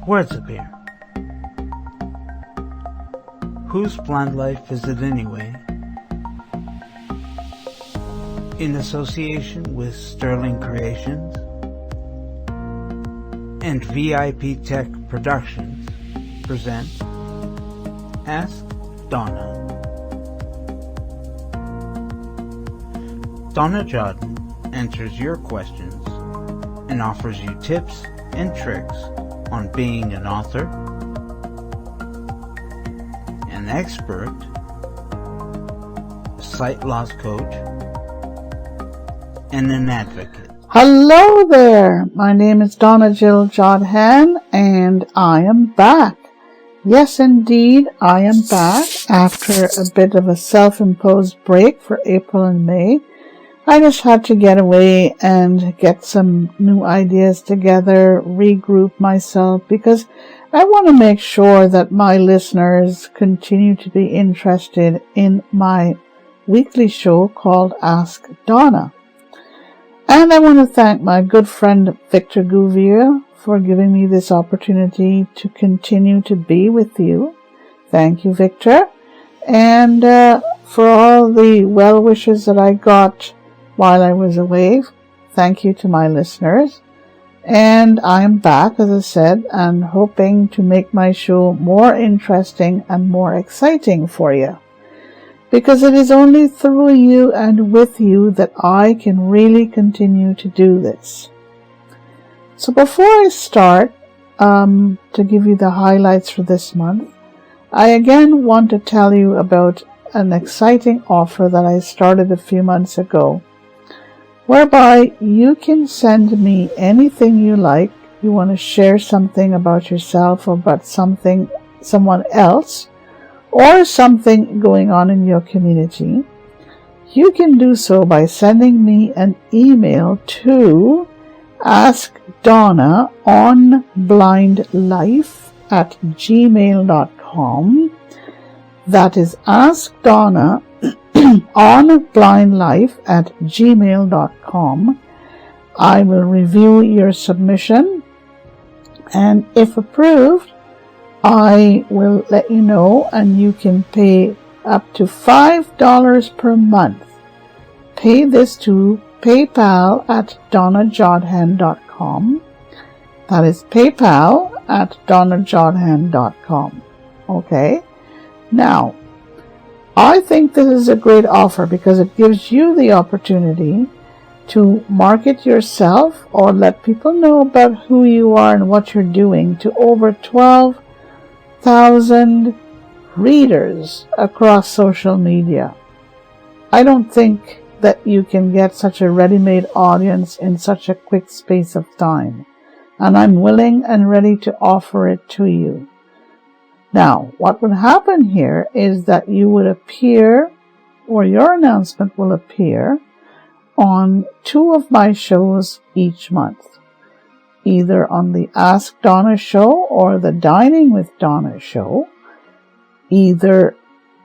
Words appear. Whose blind life is it anyway? In association with Sterling Creations and VIP Tech Productions present Ask Donna. Donna Jordan answers your questions and offers you tips and tricks on being an author, an expert, a sight loss coach, and an advocate. Hello there, my name is Donna Jill Jodhan and I am back. Yes indeed, I am back after a bit of a self-imposed break for April and May. I just had to get away and get some new ideas together, regroup myself, because I want to make sure that my listeners continue to be interested in my weekly show called Ask Donna. And I want to thank my good friend Victor Gouvier for giving me this opportunity to continue to be with you. Thank you, Victor. And for all the well wishes that I got while I was away, thank you to my listeners. And I am back, as I said, and hoping to make my show more interesting and more exciting for you. Because it is only through you and with you that I can really continue to do this. So before I start to give you the highlights for this month, I again want to tell you about an exciting offer that I started a few months ago, whereby you can send me anything you like. You want to share something about yourself or about someone else, or something going on in your community. You can do so by sending me an email to askdonnaonblindlife@gmail.com. That is askdonnaonblindlife@gmail.com. I will review your submission, and if approved, I will let you know, and you can pay up to $5 per month. Pay this to PayPal at donnajodhan.com. That is PayPal at donnajodhan.com. Okay? Now, I think this is a great offer because it gives you the opportunity to market yourself or let people know about who you are and what you're doing to over 12,000 readers across social media. I don't think that you can get such a ready-made audience in such a quick space of time, and I'm willing and ready to offer it to you. Now, what would happen here is that you would appear, or your announcement will appear, on 2 of my shows each month, either on the Ask Donna show or the Dining with Donna show, either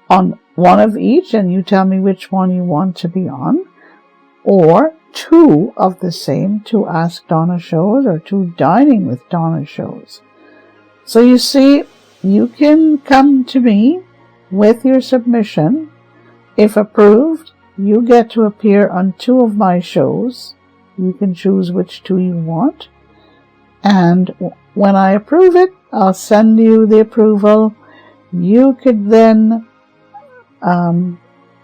on one of each, and you tell me which one you want to be on, or 2 of the same, 2 Ask Donna shows or 2 Dining with Donna shows. So you see, you can come to me with your submission. If approved, you get to appear on 2 of my shows. You can choose which 2 you want. And when I approve it, I'll send you the approval. You could then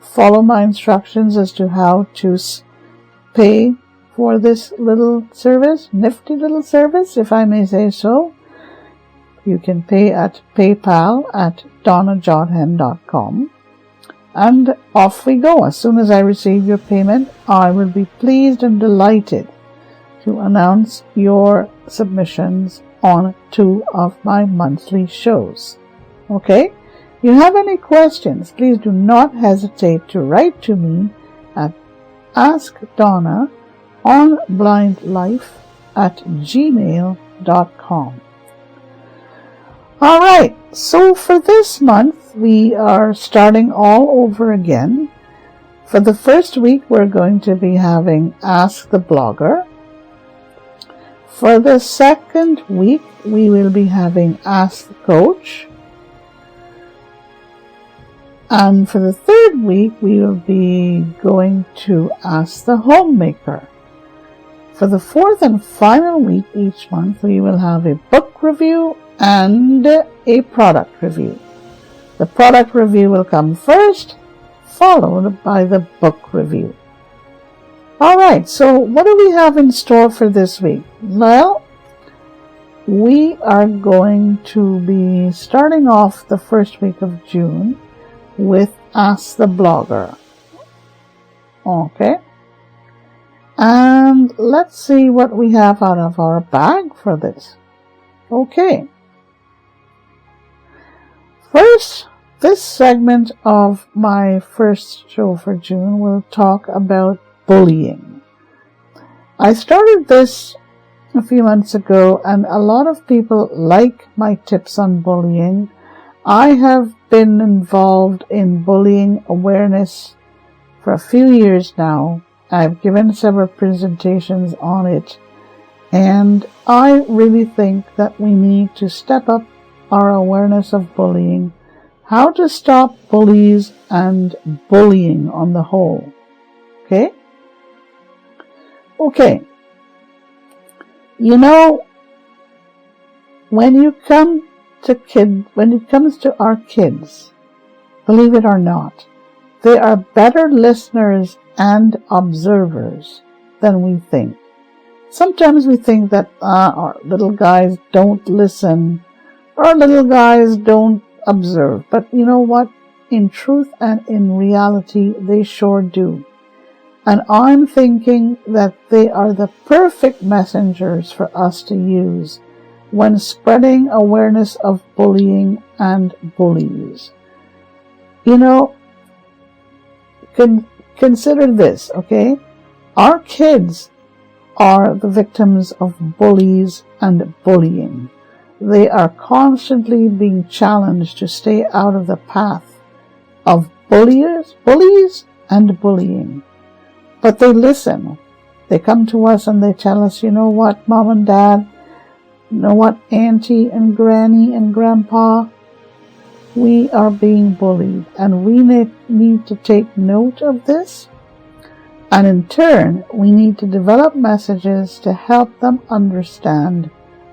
follow my instructions as to how to pay for this little service, nifty little service, if I may say so. You can pay at PayPal at donnajodhan.com. And off we go. As soon as I receive your payment, I will be pleased and delighted to announce your submissions on 2 of my monthly shows. Okay? If you have any questions, please do not hesitate to write to me at askdonnaonblindlife@gmail.com. All right, so for this month, we are starting all over again. For the first week, we're going to be having Ask the Blogger. For the second week, we will be having Ask the Coach. And for the third week, we will be going to Ask the Homemaker. For the fourth and final week each month, we will have a book review and a product review. The product review will come first, followed by the book review. Alright, so what do we have in store for this week? Well, we are going to be starting off the first week of June with Ask the Blogger. Okay. And let's see what we have out of our bag for this. Okay. First, this segment of my first show for June will talk about bullying. I started this a few months ago, and a lot of people like my tips on bullying. I have been involved in bullying awareness for a few years now. I've given several presentations on it, and I really think that we need to step up our awareness of bullying, how to stop bullies and bullying on the whole. Okay? Okay. You know, when it comes to our kids, believe it or not, they are better listeners and observers than we think. Sometimes we think that our little guys don't listen, or little guys don't observe. But you know what? In truth and in reality, they sure do. And I'm thinking that they are the perfect messengers for us to use when spreading awareness of bullying and bullies. You know, consider this, okay? Our kids are the victims of bullies and bullying. They are constantly being challenged to stay out of the path of bullies and bullying. But they listen. They come to us and they tell us, you know what, Mom and Dad, you know what, Auntie and Granny and Grandpa, we are being bullied, and we need to take note of this. And in turn, we need to develop messages to help them understand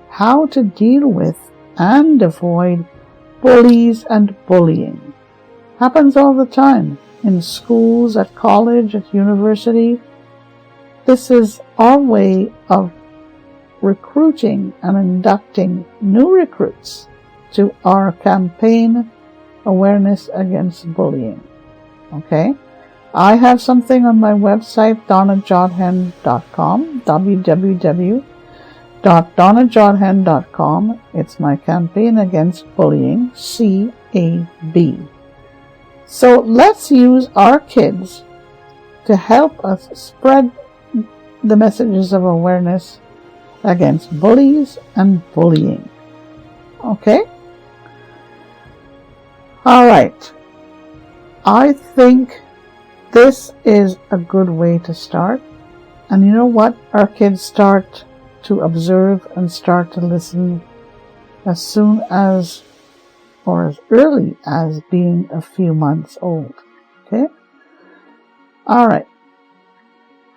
how to deal with and avoid bullies and bullying. Happens all the time in schools, at college, at university. This is our way of recruiting and inducting new recruits to our campaign Awareness Against Bullying. Okay? I have something on my website, donnajodhen.com, www.donnajodhen.com. It's my campaign against bullying, CAB. So let's use our kids to help us spread the messages of awareness against bullies and bullying. Okay? All right. I think this is a good way to start. And you know what? Our kids start to observe and start to listen as soon as, or as early as, being a few months old. Okay? All right.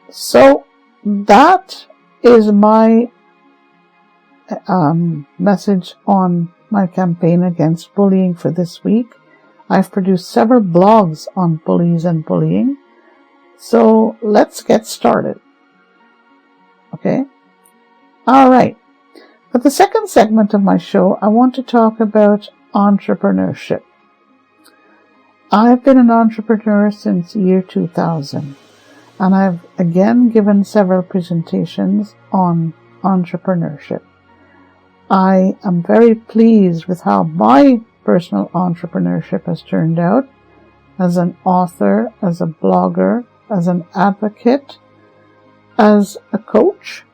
So that is my message on my campaign against bullying for this week. I've produced several blogs on bullies and bullying. So let's get started. Okay? All right. For the second segment of my show, I want to talk about entrepreneurship. I've been an entrepreneur since year 2000, and I've again given several presentations on entrepreneurship. I am very pleased with how my personal entrepreneurship has turned out as an author, as a blogger, as an advocate, as a coach,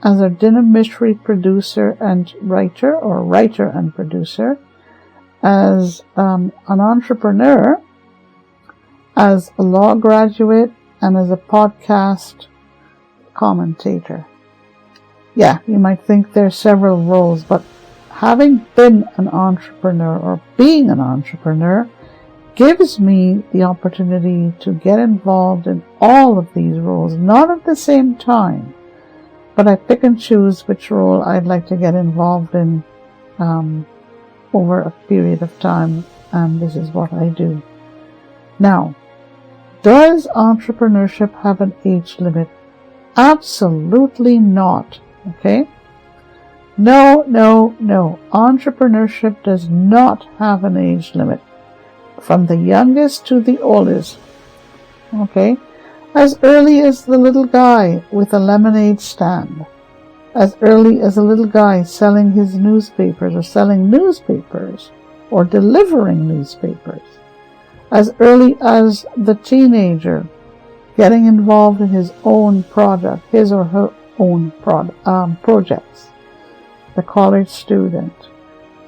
as a dinner mystery producer and writer, or writer and producer, as an entrepreneur, as a law graduate, and as a podcast commentator. Yeah, you might think there's several roles, but having been an entrepreneur or being an entrepreneur gives me the opportunity to get involved in all of these roles, not at the same time, but I pick and choose which role I'd like to get involved in over a period of time, and this is what I do. Now, does entrepreneurship have an age limit? Absolutely not. Okay? No. Entrepreneurship does not have an age limit. From the youngest to the oldest. Okay? As early as the little guy with a lemonade stand. As early as a little guy selling his newspapers or selling newspapers or delivering newspapers. As early as the teenager getting involved in his own product, his or her own projects. The college student,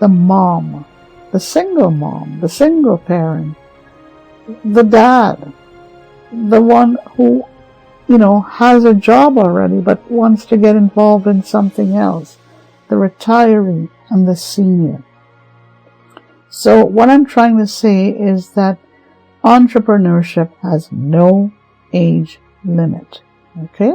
the mom, the single parent, the dad, the one who, has a job already but wants to get involved in something else, the retiree and the senior. So what I'm trying to say is that entrepreneurship has no age limit. Okay?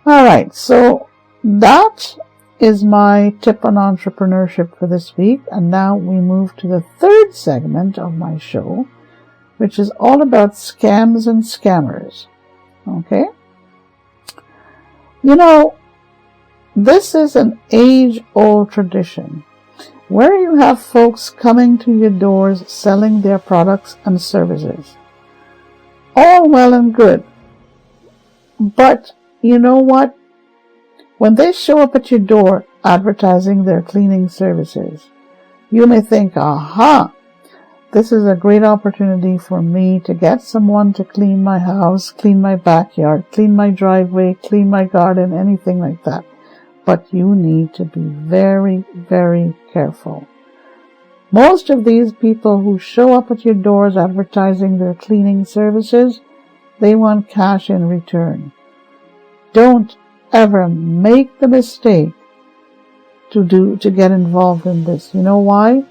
All right, so that is my tip on entrepreneurship for this week. And now we move to the third segment of my show, which is all about scams and scammers. Okay? This is an age-old tradition where you have folks coming to your doors selling their products and services. All well and good. But you know what? When they show up at your door advertising their cleaning services, you may think, aha, this is a great opportunity for me to get someone to clean my house, clean my backyard, clean my driveway, clean my garden, anything like that. But you need to be very, very careful. Most of these people who show up at your doors advertising their cleaning services, they want cash in return. Don't ever make the mistake to get involved in this. You know why?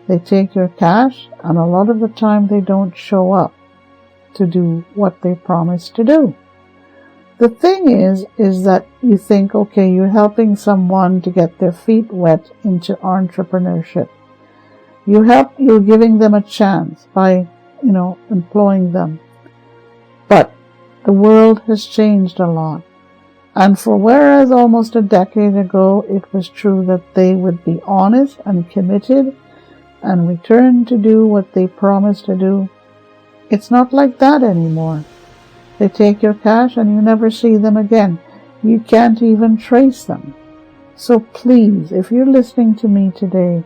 They take your cash, and a lot of the time they don't show up to do what they promised to do. The thing is that you think, okay, you're helping someone to get their feet wet into entrepreneurship. You're giving them a chance by, employing them. But the world has changed a lot. And whereas almost a decade ago it was true that they would be honest and committed and return to do what they promised to do, it's not like that anymore. They take your cash and you never see them again. You can't even trace them. So please, if you're listening to me today,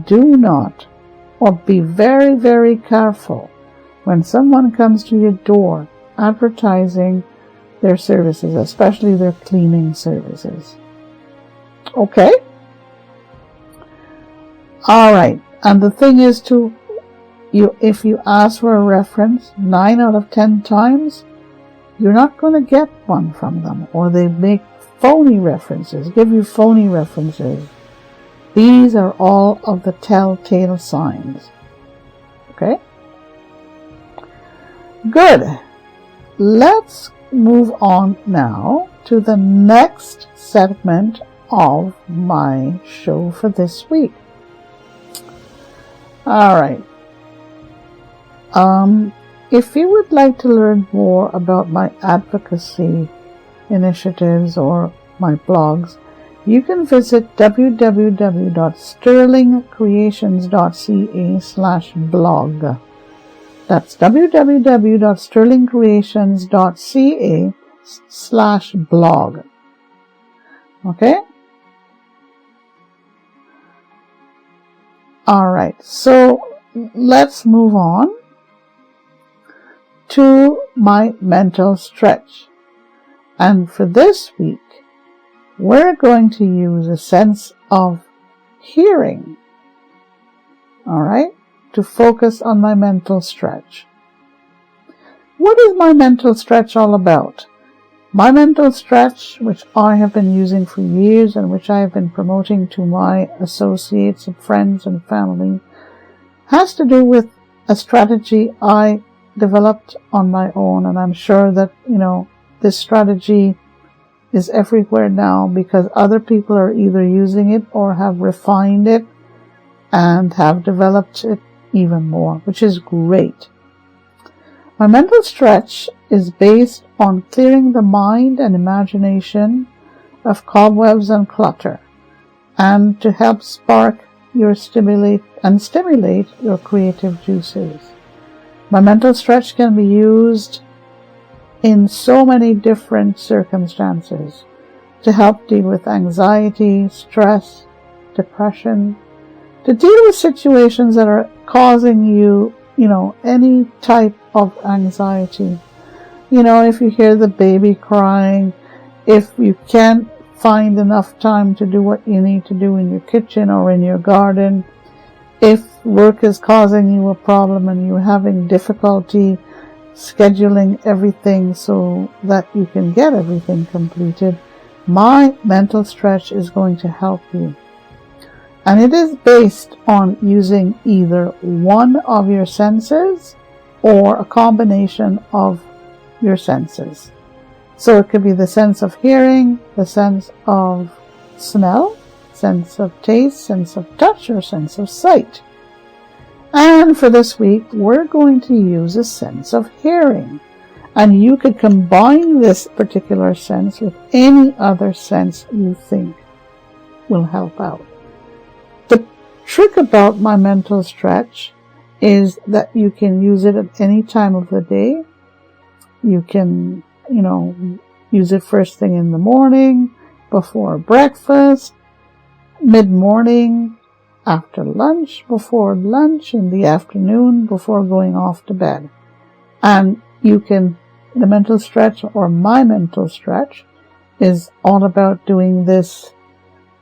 do not, or be very, very careful when someone comes to your door advertising their services, especially their cleaning services. Okay? All right. And the thing is if you ask for a reference 9 out of 10 times, you're not going to get one from them, or they make phony references, give you phony references. These are all of the telltale signs. Okay? Good. Let's move on now to the next segment of my show for this week. All right. If you would like to learn more about my advocacy initiatives or my blogs, you can visit www.sterlingcreations.ca/blog. That's www.sterlingcreations.ca/blog. Okay? All right. So let's move on to my mental stretch. And for this week, we're going to use a sense of hearing, all right, to focus on my mental stretch. What is my mental stretch all about? My mental stretch, which I have been using for years and which I have been promoting to my associates and friends and family, has to do with a strategy I developed on my own. And I'm sure that, this strategy is everywhere now because other people are either using it or have refined it and have developed it even more, which is great. My mental stretch is based on clearing the mind and imagination of cobwebs and clutter, and to help stimulate your creative juices. My mental stretch can be used in so many different circumstances to help deal with anxiety, stress, depression, to deal with situations that are causing you, any type of anxiety. If you hear the baby crying, if you can't find enough time to do what you need to do in your kitchen or in your garden, if work is causing you a problem and you're having difficulty scheduling everything so that you can get everything completed, my mental stretch is going to help you. And it is based on using either one of your senses or a combination of your senses. So it could be the sense of hearing, the sense of smell, sense of taste, sense of touch, or sense of sight. And for this week, we're going to use a sense of hearing. And you could combine this particular sense with any other sense you think will help out. The trick about my mental stretch is that you can use it at any time of the day. You can, use it first thing in the morning, before breakfast, mid-morning, after lunch, before lunch, in the afternoon, before going off to bed. And the mental stretch, or my mental stretch, is all about doing this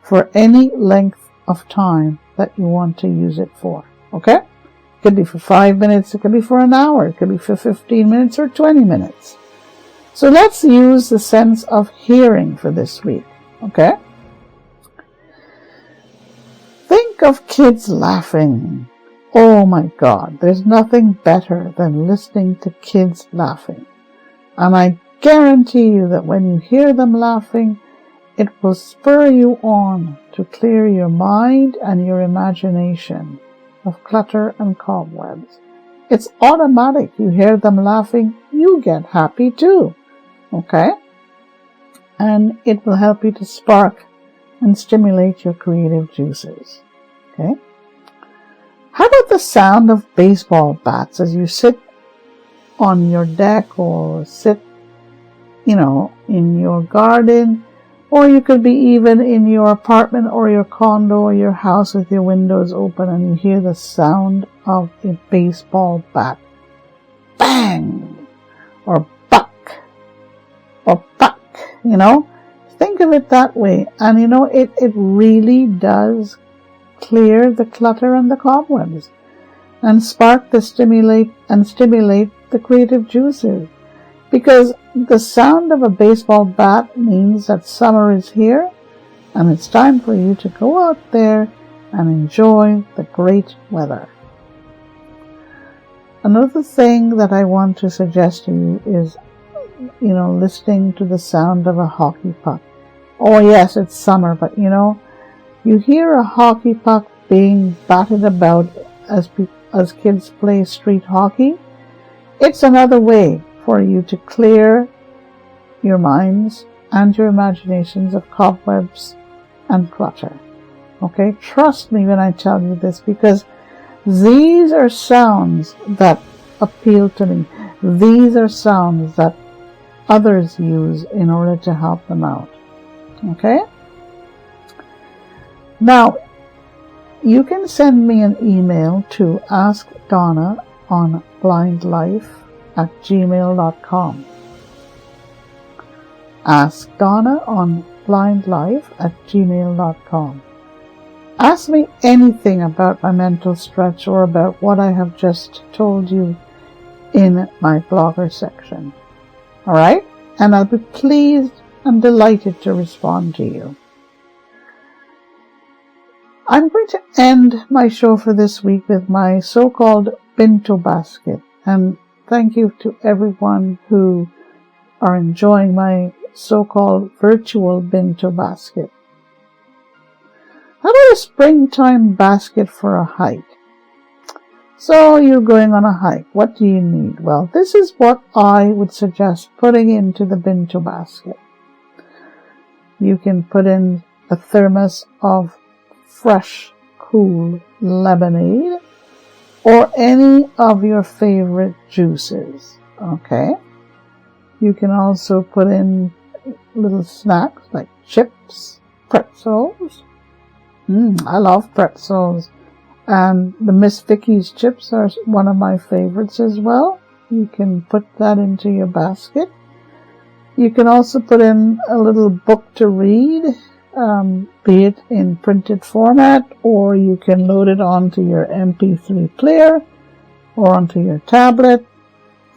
for any length of time that you want to use it for. Okay? It could be for 5 minutes, it could be for an hour, it could be for 15 minutes or 20 minutes. So let's use the sense of hearing for this week. Okay? Think of kids laughing. Oh my God, there's nothing better than listening to kids laughing. And I guarantee you that when you hear them laughing, it will spur you on to clear your mind and your imagination of clutter and cobwebs. It's automatic. You hear them laughing, you get happy too. Okay? And it will help you to spark and stimulate your creative juices. Okay? How about the sound of baseball bats as you sit on your deck or sit, in your garden, or you could be even in your apartment or your condo or your house with your windows open and you hear the sound of a baseball bat. Bang! Or buck! Or buck! Think of it that way. And it really does clear the clutter and the cobwebs and spark stimulate the creative juices. Because the sound of a baseball bat means that summer is here and it's time for you to go out there and enjoy the great weather. Another thing that I want to suggest to you is, listening to the sound of a hockey puck. Oh yes, it's summer, but you hear a hockey puck being batted about as kids play street hockey. It's another way for you to clear your minds and your imaginations of cobwebs and clutter. Okay? Trust me when I tell you this, because these are sounds that appeal to me. These are sounds that others use in order to help them out. Okay? Now, you can send me an email to askdonnaonblindlife@gmail.com. askdonnaonblindlife@gmail.com. Ask me anything about my mental stretch or about what I have just told you in my blogger section. Alright? and I'll be pleased and delighted to respond to you. I'm going to end my show for this week with my so-called Binto basket, and thank you to everyone who are enjoying my so-called virtual Binto basket. How about a springtime basket for a hike? So you're going on a hike. What do you need? Well, this is what I would suggest putting into the Binto basket. You can put in a thermos of fresh, cool lemonade or any of your favorite juices. Okay? You can also put in little snacks like chips, pretzels. I love pretzels. And the Miss Vicky's chips are one of my favorites as well. You can put that into your basket. You can also put in a little book to read, be it in printed format, or you can load it onto your MP3 player or onto your tablet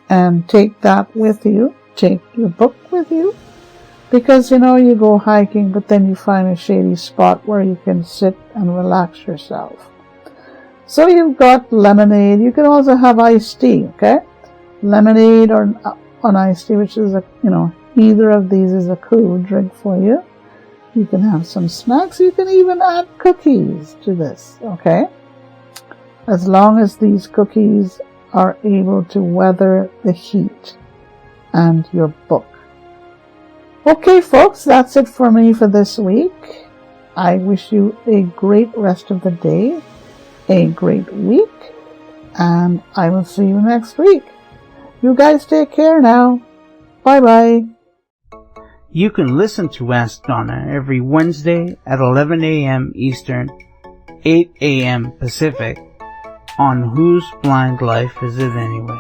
and take that with you. Take your book with you, because you go hiking, but then you find a shady spot where you can sit and relax yourself. So you've got lemonade. You can also have iced tea, okay? Lemonade or an iced tea, which is either of these is a cool drink for you. You can have some snacks. You can even add cookies to this, okay? As long as these cookies are able to weather the heat and your book. Okay, folks, that's it for me for this week. I wish you a great rest of the day, a great week, and I will see you next week. You guys take care now. Bye-bye. You can listen to Ask Donna every Wednesday at 11 a.m. Eastern, 8 a.m. Pacific on Whose Blind Life Is It Anyway?